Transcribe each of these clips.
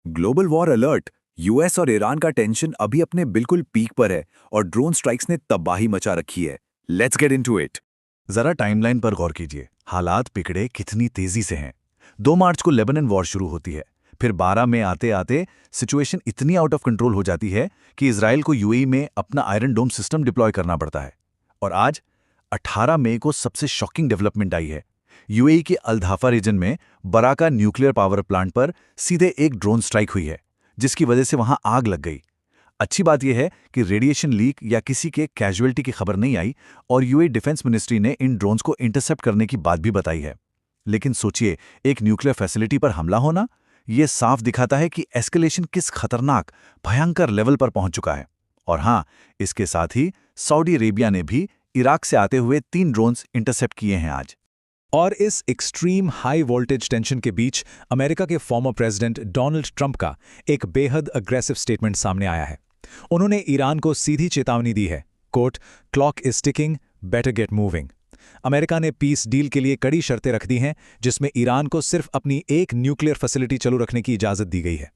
Global war alert. US और Iran का tension अभी अपने बिल्कुल पीक पर है और ड्रोन स्ट्राइक्स ने तबाही मचा रखी है। Let's get into it. जरा टाइमलाइन पर गौर कीजिए, हालात बिगड़े कितनी तेजी से हैं। 2 मार्च को लेबनान वॉर शुरू होती है, फिर 12 में आते आते सिचुएशन इतनी आउट ऑफ कंट्रोल हो जाती है कि इजराइल को यूएई में अपना आयरन डोम सिस्टम डिप्लॉय करना पड़ता है। और आज 18 मई को सबसे शॉकिंग डेवलपमेंट आई है। यूएई के अल्धाफा रीजन में बराका न्यूक्लियर पावर प्लांट पर सीधे एक ड्रोन स्ट्राइक हुई है, जिसकी वजह से वहां आग लग गई। अच्छी बात यह है कि रेडिएशन लीक या किसी के कैजुअलिटी की खबर नहीं आई और यूएई डिफेंस मिनिस्ट्री ने इन ड्रोन्स को इंटरसेप्ट करने की बात भी बताई है। लेकिन सोचिए, एक न्यूक्लियर फैसिलिटी पर हमला होना, यह साफ दिखाता है कि एस्केलेशन किस खतरनाक, भयंकर लेवल पर पहुंच चुका है। और हां, इसके साथ ही सऊदी अरेबिया ने भी इराक से आते हुए 3 ड्रोन्स इंटरसेप्ट किए हैं आज। और इस एक्सट्रीम हाई वोल्टेज टेंशन के बीच अमेरिका के फॉर्मर प्रेसिडेंट डोनाल्ड ट्रंप का एक बेहद अग्रेसिव स्टेटमेंट सामने आया है। उन्होंने ईरान को सीधी चेतावनी दी है, quote, clock is ticking, better get moving. America ने पीस डील के लिए कड़ी शर्तें रख दी हैं, जिसमें ईरान को सिर्फ अपनी एक न्यूक्लियर फैसिलिटी चालू रखने की इजाजत दी गई है।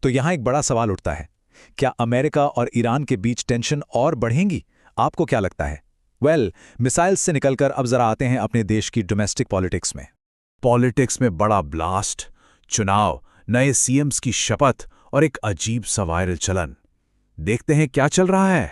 तो यहां एक बड़ा सवाल उठता है, क्या अमेरिका और ईरान के बीच टेंशन और बढ़ेंगी? आपको क्या लगता है? मिसाइल्स से निकलकर अब जरा आते हैं अपने देश की डोमेस्टिक पॉलिटिक्स में। पॉलिटिक्स में बड़ा ब्लास्ट, चुनाव, नए सीएम्स की शपथ और एक अजीब सा वायरल चलन। देखते हैं क्या चल रहा है।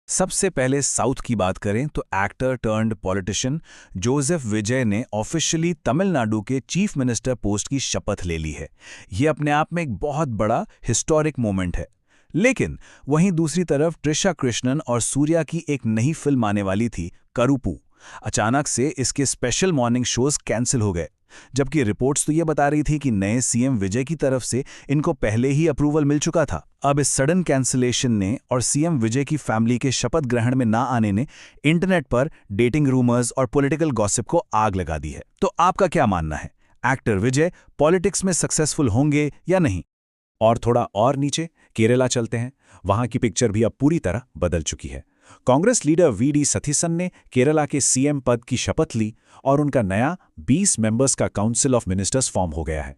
सबसे पहले साउथ की बात करें तो एक्टर टर्न्ड पॉलिटिशियन जोसेफ विजय ने ऑफिशियली तमिलनाडु के चीफ मिनिस्टर पोस्ट की शपथ ले ली है। यह अपने आप में एक बहुत बड़ा हिस्टोरिक मोमेंट है। लेकिन वहीं दूसरी तरफ ट्रिशा कृष्णन और सूर्या की एक नई फिल्म आने वाली थी, करूपू। अचानक से इसके स्पेशल मॉर्निंग शोज कैंसिल हो गए, जबकि रिपोर्ट्स तो ये बता रही थी कि नए सीएम विजय की तरफ से इनको पहले ही अप्रूवल मिल चुका था। अब इस सडन कैंसिलेशन ने और सीएम विजय की फैमिली के शपथ ग्रहण में ना आने ने इंटरनेट पर डेटिंग रूमर्स और पॉलिटिकल गॉसिप को आग लगा दी है। तो आपका क्या मानना है, एक्टर विजय पॉलिटिक्स में सक्सेसफुल होंगे या नहीं? और थोड़ा और नीचे केरला चलते हैं। वहां की पिक्चर भी अब पूरी तरह बदल चुकी है। कांग्रेस लीडर वीडी सतीसन ने केरला के सीएम पद की शपथ ली और उनका नया 20 मेंबर्स का काउंसिल ऑफ मिनिस्टर्स फॉर्म हो गया है।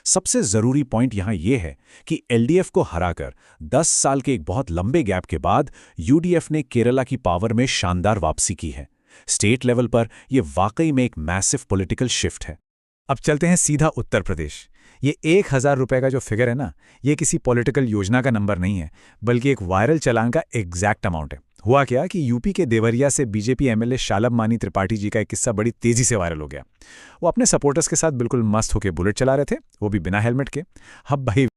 सबसे जरूरी पॉइंट यहां यह है कि एलडीएफ को हराकर 10 साल के एक बहुत लंबे गैप के बाद यूडीएफ ने केरला की पावर में शानदार वापसी की है। स्टेट लेवल पर यह वाकई में एक मैसिव पॉलिटिकल शिफ्ट है। अब चलते हैं सीधा उत्तर प्रदेश। ये 1000 रुपए का जो फिगर है ना, ये किसी पॉलिटिकल योजना का नंबर नहीं है, बल्कि एक वायरल चालान का एग्जैक्ट अमाउंट है। हुआ क्या कि यूपी के देवरिया से बीजेपी एमएलए शालब मानी त्रिपाठी जी का एक किस्सा बड़ी तेजी से वायरल हो गया। वो अपने सपोर्टर्स के साथ बिल्कुल मस्त होकर बुलेट चला रहे थे, वो भी बिना हेलमेट के। अब भाई